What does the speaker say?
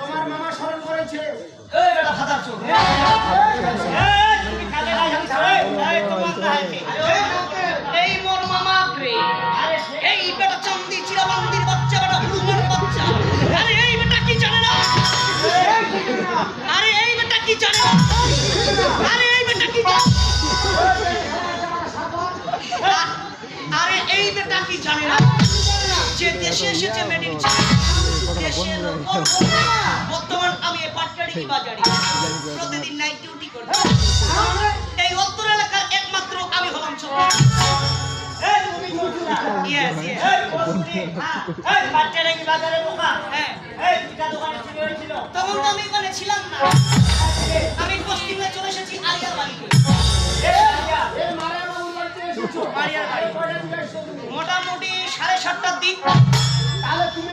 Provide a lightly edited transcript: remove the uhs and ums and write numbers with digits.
তোমার মামা স্মরণ করেছে। এই বেটা ফাদার চোর তুমি কাজে নাই তোমার এই মোর মামা রে এই বেটা চান্দি চিরাবান্দির বাচ্চা বেটা হুলুমের বাচ্চা আরে এই বেটা কি জানে না আরে এই বেটা কি জানে না আরে এই বেটা কি আরে এই বেটা কি জানে না যে দেশে এসেছে মেড ইন দেশের বর্তমান আমি এই পাটকারি কি বাজারে প্রতিদিন নাইট ডিউটি করি এই উত্তর এলাকার একমাত্র আমি হলাম ছোট এই তুমি ছোটরা ইয়েস ইয়েস এই পাটকারি কি বাজারে বোকা হ্যাঁ এই দুটা দোকানে ছিল হয়েছিল তখন তো আমি ওখানে ছিলাম না আমি পশ্চিমে চলে এসেছি আলিয়ার বাড়িতে এই মারিয়া বাবুর বাড়িতে এসেছো। মারিয়ার বাড়ি মোটামুটি 7:30টার দিক তাহলে তুমি